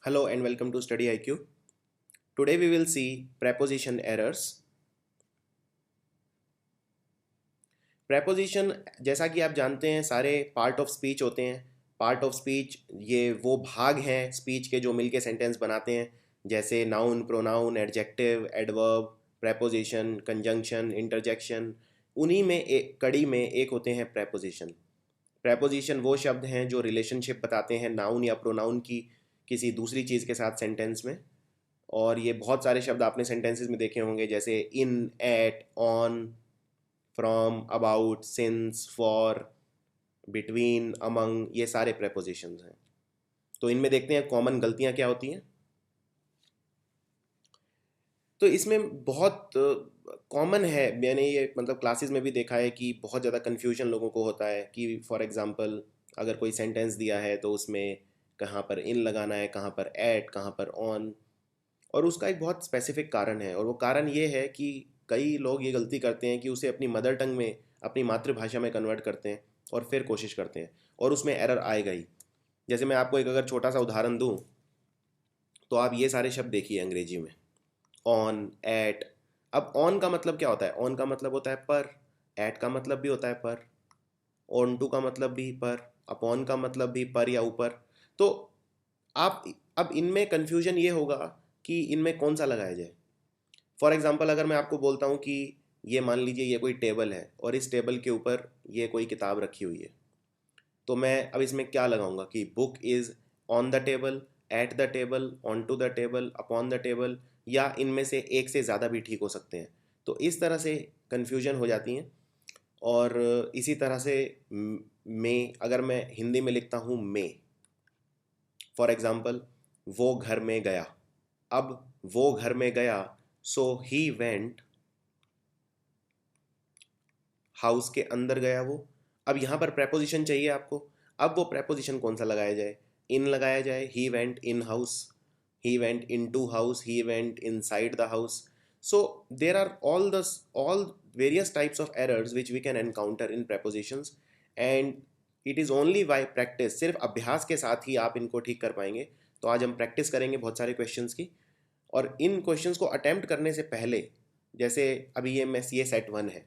Hello and welcome to Study IQ. Today we will see preposition errors. Preposition जैसा कि आप जानते हैं सारे पार्ट ऑफ स्पीच होते हैं. पार्ट ऑफ स्पीच ये वो भाग हैं स्पीच के जो मिलके सेंटेंस बनाते हैं, जैसे noun, pronoun, adjective, adverb, preposition, conjunction, interjection. उन्हीं में एक कड़ी में एक होते हैं preposition. preposition वो शब्द हैं जो रिलेशनशिप बताते हैं नाउन या प्रोनाउन की किसी दूसरी चीज़ के साथ सेंटेंस में. और ये बहुत सारे शब्द आपने सेंटेंसेस में देखे होंगे, जैसे in, at, on, from, about, since, for, between, among. ये सारे प्रेपोजिशंस हैं. तो इनमें देखते हैं कॉमन गलतियां क्या होती हैं. तो इसमें बहुत कॉमन है, मैंने ये मतलब क्लासेस में भी देखा है कि बहुत ज़्यादा कन्फ्यूजन लोगों को होता है कि फॉर एग्जांपल अगर कोई सेंटेंस दिया है तो उसमें कहाँ पर इन लगाना है, कहाँ पर एट, कहाँ पर ऑन. और उसका एक बहुत स्पेसिफिक कारण है, और वो कारण ये है कि कई लोग ये गलती करते हैं कि उसे अपनी मदर टंग में, अपनी मातृभाषा में कन्वर्ट करते हैं और फिर कोशिश करते हैं, और उसमें एरर आएगा ही. जैसे मैं आपको एक अगर छोटा सा उदाहरण दूं, तो आप ये सारे शब्द देखिए अंग्रेजी में, ऑन, एट. अब ऑन का मतलब क्या होता है? ऑन का मतलब होता है पर. एट का मतलब भी होता है पर. ऑन टू का मतलब भी पर. अपॉन का मतलब भी पर या ऊपर. तो आप अब इनमें कन्फ्यूजन ये होगा कि इनमें कौन सा लगाया जाए. फॉर एग्जाम्पल अगर मैं आपको बोलता हूँ कि ये मान लीजिए ये कोई टेबल है और इस टेबल के ऊपर ये कोई किताब रखी हुई है, तो मैं अब इसमें क्या लगाऊंगा कि book is on the table, at the table, onto the table, upon the table, या इनमें से एक से ज़्यादा भी ठीक हो सकते हैं. तो इस तरह से कन्फ्यूजन हो जाती हैं. और इसी तरह से में अगर मैं हिंदी में लिखता हूँ में, फॉर एग्जाम्पल वो घर में गया. अब वो घर में गया, सो ही वेंट, हाउस के अंदर गया वो. अब यहाँ पर प्रेपोजिशन चाहिए आपको. अब वो प्रेपोजिशन कौन सा लगाया जाए? इन लगाया जाए, he went in house, he went into house, he went inside the house. So there are all various types of errors which we can encounter in prepositions. And it is only by practice, सिर्फ अभ्यास के साथ ही आप इनको ठीक कर पाएंगे. तो आज हम प्रैक्टिस करेंगे बहुत सारे क्वेश्चंस की. और इन क्वेश्चंस को अटेम्प्ट करने से पहले, जैसे अभी ये सेट वन है,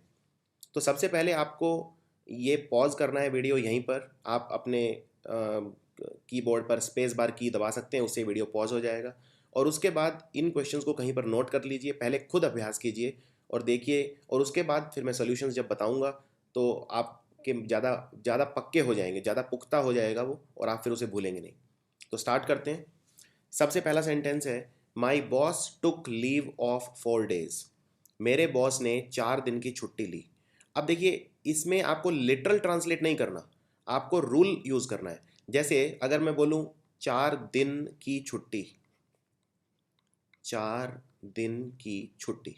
तो सबसे पहले आपको ये पॉज करना है वीडियो यहीं पर. आप अपने कीबोर्ड पर स्पेस बार की दबा सकते हैं, उससे वीडियो पॉज हो जाएगा. और उसके बाद इन क्वेश्चंस को कहीं पर नोट कर लीजिए, पहले खुद अभ्यास कीजिए और देखिए, और उसके बाद फिर मैं सॉल्यूशंस जब बताऊंगा तो आपके ज़्यादा ज़्यादा पक्के हो जाएंगे, ज़्यादा पुख्ता हो जाएगा वो, और आप फिर उसे भूलेंगे नहीं. तो स्टार्ट करते हैं. सबसे पहला सेंटेंस है, माई boss took leave of 4 days. मेरे बॉस ने 4 दिन की छुट्टी ली. अब देखिए, इसमें आपको लिटरल ट्रांसलेट नहीं करना, आपको रूल यूज करना है. जैसे अगर मैं बोलूं 4 दिन की छुट्टी, 4 दिन की छुट्टी.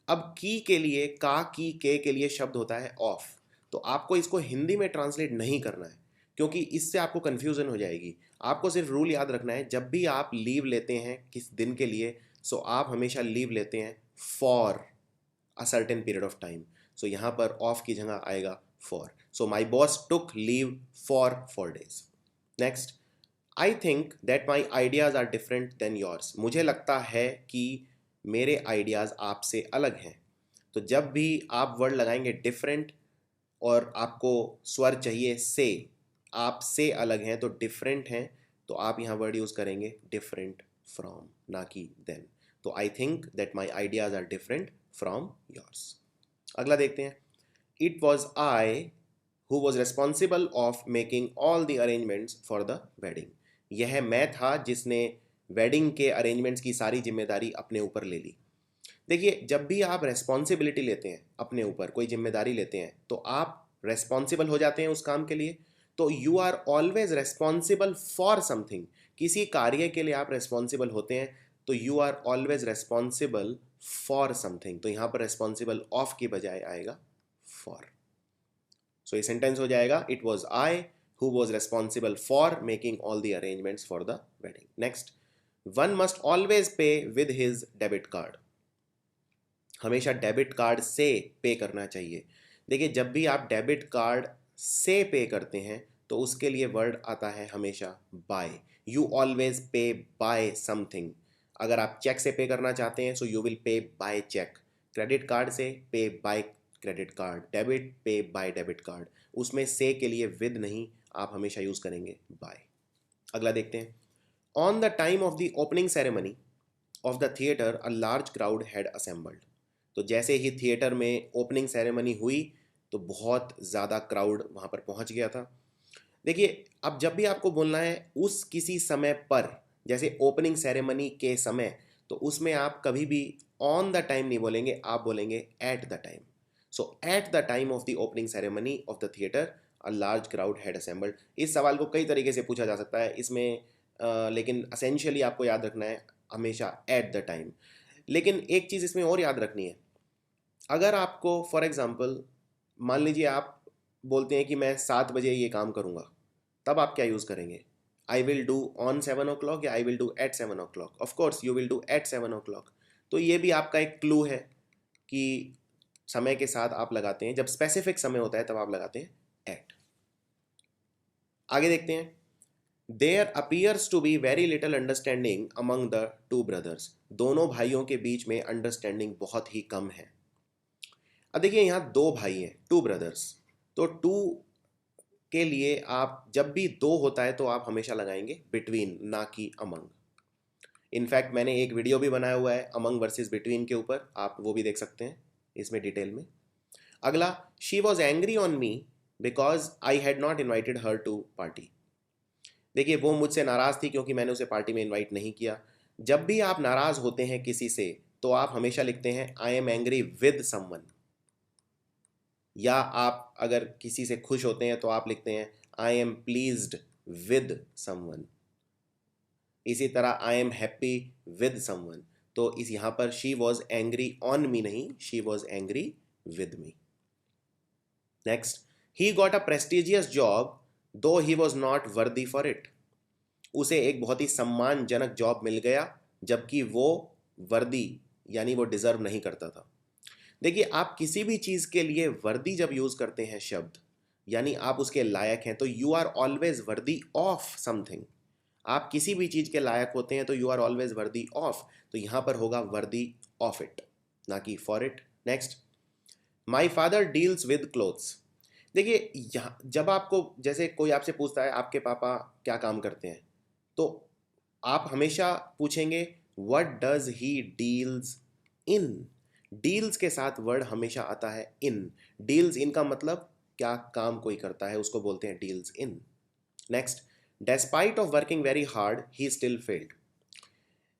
अब की के लिए, का, की, के लिए शब्द होता है ऑफ. तो आपको इसको हिंदी में ट्रांसलेट नहीं करना है, क्योंकि इससे आपको कंफ्यूजन हो जाएगी. आपको सिर्फ रूल याद रखना है, जब भी आप लीव लेते हैं किस दिन के लिए, सो आप हमेशा लीव लेते हैं for a certain period of time. So यहाँ पर ऑफ की जगह आएगा for. So my boss took leave for 4 days. Next, I think that my ideas are different than yours. मुझे लगता है कि मेरे आइडियाज़ आपसे अलग हैं. तो जब भी आप वर्ड लगाएंगे डिफरेंट, और आपको स्वर चाहिए से, आप से अलग हैं तो डिफरेंट हैं, तो आप यहाँ वर्ड यूज़ करेंगे डिफरेंट फ्रॉम, ना कि देन. तो I think that my ideas are different from yours. अगला देखते हैं. It was I who was responsible of making all the arrangements for the wedding. यह मैं था जिसने वेडिंग के अरेंजमेंट्स की सारी जिम्मेदारी अपने ऊपर ले ली. देखिए, जब भी आप रेस्पॉन्सिबिलिटी लेते हैं, अपने ऊपर कोई जिम्मेदारी लेते हैं, तो आप रेस्पॉन्सिबल हो जाते हैं उस काम के लिए. तो you are always responsible for something. किसी कार्य के लिए आप रेस्पॉन्सिबल होते हैं, तो you are always responsible for something. तो यहाँ पर रेस्पॉन्सिबल ऑफ की बजाय आएगा फॉर. सो ये सेंटेंस हो जाएगा, it was I who was responsible for making all the arrangements for the wedding. Next, one must always pay with his debit card. हमेशा डेबिट कार्ड से पे करना चाहिए. देखिए, जब भी आप डेबिट कार्ड से पे करते हैं तो उसके लिए वर्ड आता है हमेशा by. You always pay by something. अगर आप चेक से पे करना चाहते हैं so you will pay by cheque. Credit card से pay by credit card. Debit pay by debit card. उसमें से के लिए विद नहीं, आप हमेशा यूज करेंगे बाय। अगला देखते हैं। On the time of the opening ceremony of the theatre a large crowd had assembled. तो जैसे ही थिएटर में ओपनिंग सेरेमनी हुई तो बहुत ज़्यादा क्राउड वहाँ पर पहुँच गया था। देखिए, अब जब भी आपको बोलना है उस किसी समय पर, जैसे ओपनिंग सेरेमनी के समय, तो उसमें आप कभी भी ऑन द टाइम नहीं बोलेंगे, आप बोलेंगे at the time. So at the time of the opening ceremony of the theatre a large crowd had assembled. इस सवाल को कई तरीके से पूछा जा सकता है इसमें, लेकिन असेंशियली आपको याद रखना है हमेशा एट द टाइम। लेकिन एक चीज़ इसमें और याद रखनी है, अगर आपको फॉर एग्जांपल मान लीजिए आप बोलते हैं कि मैं 7 बजे ये काम करूँगा, तब आप क्या यूज़ करेंगे? I will do on 7 o'clock या I will do at 7 o'clock? Of course you will do at 7 o'clock। तो ये भी आपका एक क्लू है कि समय के साथ आप लगाते हैं, जब स्पेसिफिक समय होता है तब आप लगाते हैं एट। आगे देखते हैं। There appears to be very little understanding among the two brothers. दोनों भाइयों के बीच में अंडरस्टैंडिंग बहुत ही कम है। अब देखिए, यहाँ दो भाई हैं, टू ब्रदर्स, तो टू के लिए आप जब भी दो होता है तो आप हमेशा लगाएंगे बिटवीन, ना कि अमंग। इनफैक्ट मैंने एक वीडियो भी बनाया हुआ है अमंग वर्सेस बिटवीन के ऊपर, आप वो भी देख सकते हैं इसमें डिटेल में। अगला, she was angry on me because I had not invited her to party. देखिए, वो मुझसे नाराज़ थी क्योंकि मैंने उसे पार्टी में इन्वाइट नहीं किया। जब भी आप नाराज़ होते हैं किसी से तो आप हमेशा लिखते हैं I am angry with someone, या आप अगर किसी से खुश होते हैं तो आप लिखते हैं I am pleased with someone. इसी तरह I am happy with someone. तो इस यहाँ पर she was angry on me नहीं, she was angry with me. Next, he got a prestigious job though he was not worthy for it. उसे एक बहुत ही सम्मानजनक जॉब मिल गया जबकि वो वर्दी यानी वो डिजर्व नहीं करता था। देखिए, आप किसी भी चीज़ के लिए वर्दी जब यूज़ करते हैं शब्द, यानी आप उसके लायक हैं, तो you are always worthy of something. आप किसी भी चीज़ के लायक होते हैं तो you are always worthy of, तो यहाँ पर होगा वर्दी ऑफ इट, ना कि for it. Next, my father deals with clothes. देखिए, यहाँ जब आपको जैसे कोई आपसे पूछता है आपके पापा क्या काम करते हैं, तो आप हमेशा पूछेंगे what does he deals in. Deals के साथ वर्ड हमेशा आता है इन। डील्स इन का मतलब क्या काम कोई करता है, उसको बोलते हैं deals in. Next, despite of working very hard he still failed.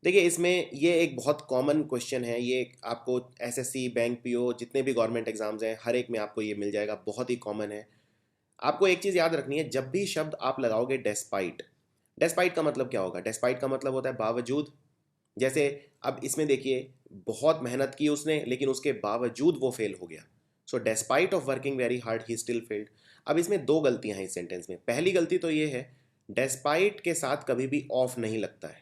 देखिए, इसमें ये एक बहुत कॉमन क्वेश्चन है, ये आपको एसएससी, बैंक पीओ, जितने भी गवर्नमेंट एग्जाम्स हैं हर एक में आपको ये मिल जाएगा, बहुत ही कॉमन है। आपको एक चीज़ याद रखनी है, जब भी शब्द आप लगाओगे डेस्पाइट, डेस्पाइट का मतलब क्या होगा? डेस्पाइट का मतलब होता है बावजूद। जैसे अब इसमें देखिए, बहुत मेहनत की उसने लेकिन उसके बावजूद वो फेल हो गया। So despite of working very hard he still failed. अब इसमें दो गलतियां हैं इस सेंटेंस में। पहली गलती तो ये है, डेस्पाइट के साथ कभी भी ऑफ नहीं लगता है,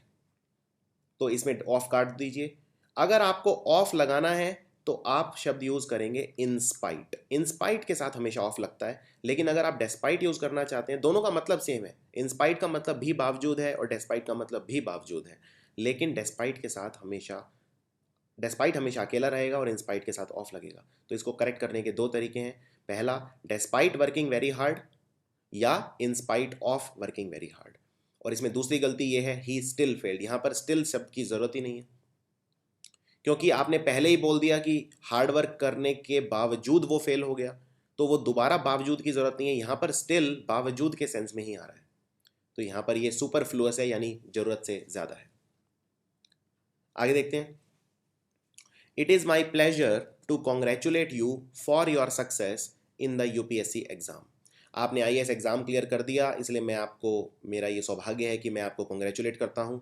तो इसमें ऑफ काट दीजिए। अगर आपको ऑफ लगाना है तो आप शब्द यूज करेंगे इंस्पाइट। इंस्पाइट के साथ हमेशा ऑफ लगता है, लेकिन अगर आप डेस्पाइट यूज करना चाहते हैं, दोनों का मतलब सेम है। इंस्पाइट का मतलब भी बावजूद है और डेस्पाइट का मतलब भी बावजूद है, लेकिन डेस्पाइट के साथ हमेशा, डेस्पाइट हमेशा अकेला रहेगा और इंस्पाइट के साथ ऑफ लगेगा। तो इसको करेक्ट करने के दो तरीके हैं। पहला, डेस्पाइट वर्किंग वेरी हार्ड, या in spite of working very hard. और इसमें दूसरी गलती ये है, ही स्टिल फेल्ड। यहाँ पर स्टिल शब्द की जरूरत ही नहीं है, क्योंकि आपने पहले ही बोल दिया कि हार्ड वर्क करने के बावजूद वो फेल हो गया, तो वो दोबारा बावजूद की जरूरत नहीं है। यहाँ पर स्टिल बावजूद के सेंस में ही आ रहा है, तो यहाँ पर ये सुपरफ्लुअस है, यानी जरूरत से ज्यादा है। आगे देखते हैं। It is my pleasure to congratulate you for your success in the UPSC exam. आपने आईएएस एग्ज़ाम क्लियर कर दिया, इसलिए मैं आपको, मेरा ये सौभाग्य है कि मैं आपको कॉन्ग्रेचुलेट करता हूँ।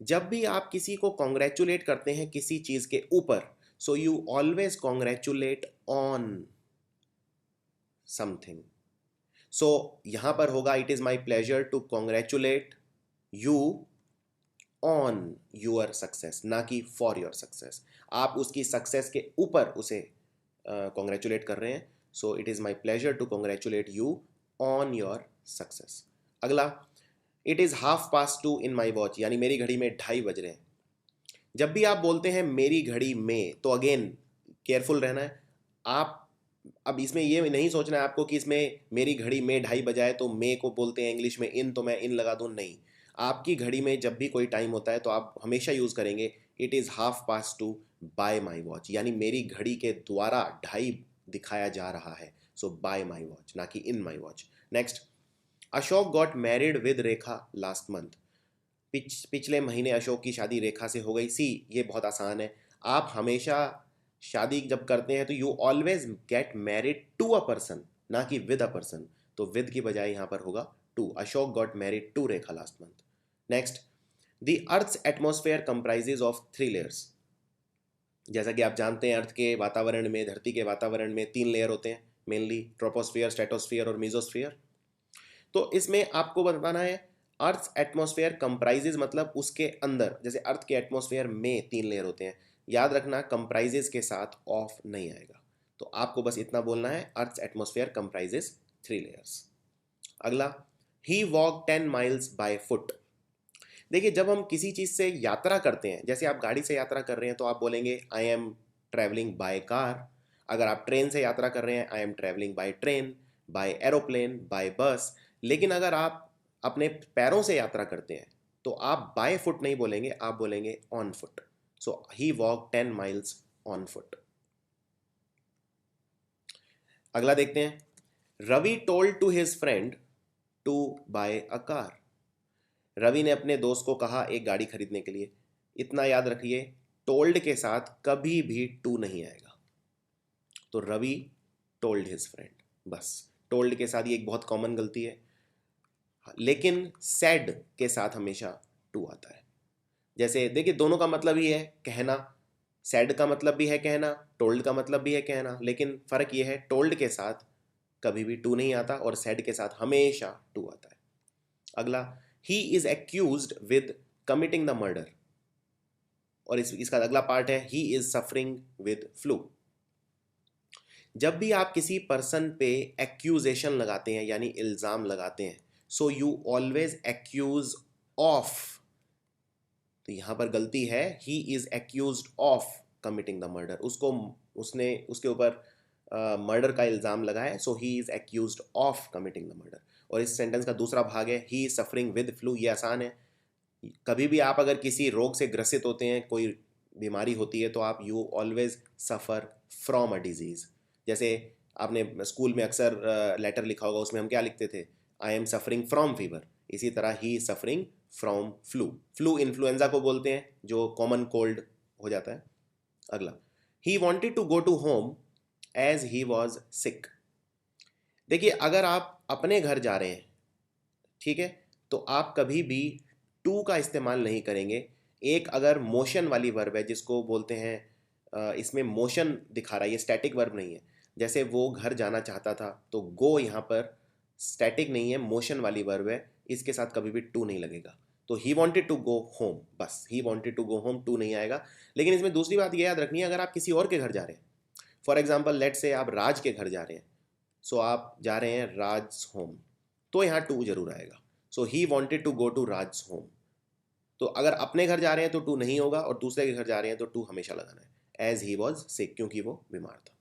जब भी आप किसी को कॉन्ग्रेचुलेट करते हैं किसी चीज़ के ऊपर, so you always congratulate on something. So यहाँ पर होगा it is my pleasure to congratulate you on your success, ना कि फॉर योर सक्सेस। आप उसकी सक्सेस के ऊपर उसे कॉन्ग्रेचुलेट कर रहे हैं। So it is my pleasure to congratulate you on your success. अगला, it is 2:30 in my watch, यानी मेरी घड़ी में 2:30 बज रहे हैं। जब भी आप बोलते हैं मेरी घड़ी में, तो अगेन केयरफुल रहना है। आप अब इसमें ये नहीं सोचना है आपको कि इसमें मेरी घड़ी में 2:30 बजाए तो मे को बोलते हैं इंग्लिश में इन, तो मैं इन लगा दूँ, नहीं। आपकी घड़ी में जब भी कोई टाइम होता है तो आप हमेशा यूज़ करेंगे it is 2:30 bye my watch, यानी मेरी घड़ी के द्वारा 2:30 दिखाया जा रहा है। सो बाय माई वॉच, ना कि in my watch. Next, Ashok got married with Rekha last month. पिछले महीने अशोक की शादी रेखा से हो गई। सी, ये बहुत आसान है। आप हमेशा शादी जब करते हैं तो you always get married to a person, ना कि विद अ पर्सन। तो विद की बजाय यहाँ पर होगा to. Ashok got married to Rekha last month. Next, the earth's atmosphere comprises of 3 layers. जैसा कि आप जानते हैं अर्थ के वातावरण में, धरती के वातावरण में 3 लेयर होते हैं मेनली, ट्रोपोस्फियर, स्ट्रेटोस्फियर और मीजोस्फियर। तो इसमें आपको बताना है अर्थ एटमॉस्फेयर कंप्राइजेज मतलब उसके अंदर, जैसे अर्थ के एटमॉस्फेयर में 3 लेयर होते हैं। याद रखना कंप्राइजेज के साथ ऑफ नहीं आएगा, तो आपको बस इतना बोलना है अर्थ एटमॉस्फेयर कंप्राइजेज 3 लेयर्स। अगला, ही वॉक 10 माइल्स बाय फुट। देखिए, जब हम किसी चीज़ से यात्रा करते हैं, जैसे आप गाड़ी से यात्रा कर रहे हैं तो आप बोलेंगे I am travelling by car. अगर आप ट्रेन से यात्रा कर रहे हैं, I am travelling by train, by aeroplane, by bus. लेकिन अगर आप अपने पैरों से यात्रा करते हैं तो आप बाय फुट नहीं बोलेंगे, आप बोलेंगे on foot. So he walk 10 miles on foot. अगला देखते हैं, Ravi told to his friend to buy a car. Ravi ने अपने दोस्त को कहा एक गाड़ी खरीदने के लिए। इतना याद रखिए, टोल्ड के साथ कभी भी टू नहीं आएगा। तो रवि टोल्ड हिज फ्रेंड, बस। टोल्ड के साथ ये एक बहुत कॉमन गलती है, लेकिन सेड के साथ हमेशा टू आता है। जैसे देखिए, दोनों का मतलब ही है कहना। सेड का मतलब भी है कहना, टोल्ड का मतलब भी है कहना, लेकिन फ़र्क ये है टोल्ड के साथ कभी भी टू नहीं आता और सेड के साथ हमेशा टू आता है। अगला, ही is accused with committing the murder. और इसका अगला पार्ट है he is suffering with flu. जब भी आप किसी पर्सन पे एक्यूजेशन लगाते हैं यानी इल्ज़ाम लगाते हैं, so you always accuse of. तो यहां पर गलती है, he is accused of committing the murder. उसने उसके ऊपर मर्डर का इल्ज़ाम लगाया, so he is accused of committing the murder. और इस सेंटेंस का दूसरा भाग है he is suffering with flu. ये आसान है। कभी भी आप अगर किसी रोग से ग्रसित होते हैं, कोई बीमारी होती है, तो आप you always suffer from a disease. जैसे आपने स्कूल में अक्सर लेटर लिखा होगा, उसमें हम क्या लिखते थे, I am suffering from fever. इसी तरह he suffering from flu. Flu influenza को बोलते हैं, जो कॉमन कोल्ड हो जाता है। अगला, he wanted to go to home as he was sick. देखिए, अगर आप अपने घर जा रहे हैं, ठीक है, तो आप कभी भी टू का इस्तेमाल नहीं करेंगे। एक अगर मोशन वाली वर्ब है जिसको बोलते हैं, इसमें मोशन दिखा रहा है, ये स्टैटिक वर्ब नहीं है। जैसे वो घर जाना चाहता था, तो गो यहाँ पर स्टैटिक नहीं है, मोशन वाली वर्ब है, इसके साथ कभी भी टू नहीं लगेगा। तो he wanted to go home, बस he wanted to go home, to नहीं आएगा। लेकिन इसमें दूसरी बात ये याद रखनी है, अगर आप किसी और के घर जा रहे हैं, फॉर एग्जाम्पल लेट से आप राज के घर जा रहे हैं, सो आप जा रहे हैं राज होम, तो यहाँ टू जरूर आएगा। So he wanted to go to Raj home. तो अगर अपने घर जा रहे हैं तो टू नहीं होगा, और दूसरे के घर जा रहे हैं तो टू हमेशा लगाना है, एज ही वॉज सिक, क्योंकि वो बीमार था।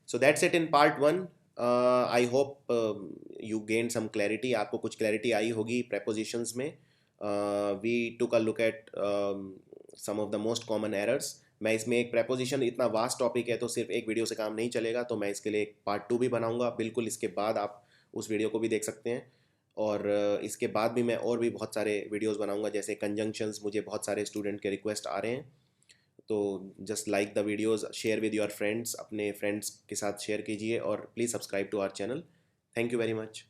So that's it in part 1। I hope you gain some clarity. आपको कुछ क्लैरिटी आई होगी प्रेपोजिशंस में। We took a look at some of the most common errors. मैं इसमें एक प्रेपोजिशन, इतना वास्ट टॉपिक है तो सिर्फ एक वीडियो से काम नहीं चलेगा, तो मैं इसके लिए एक पार्ट 2 भी बनाऊंगा बिल्कुल। इसके बाद आप उस वीडियो को भी देख सकते हैं। और इसके बाद भी मैं और भी बहुत सारे वीडियोस बनाऊंगा, जैसे कंजंक्शंस, मुझे बहुत सारे स्टूडेंट के रिक्वेस्ट आ रहे हैं। तो just like the videos, share with your friends, अपने फ्रेंड्स के साथ शेयर कीजिए, और please subscribe to our channel. Thank you very much.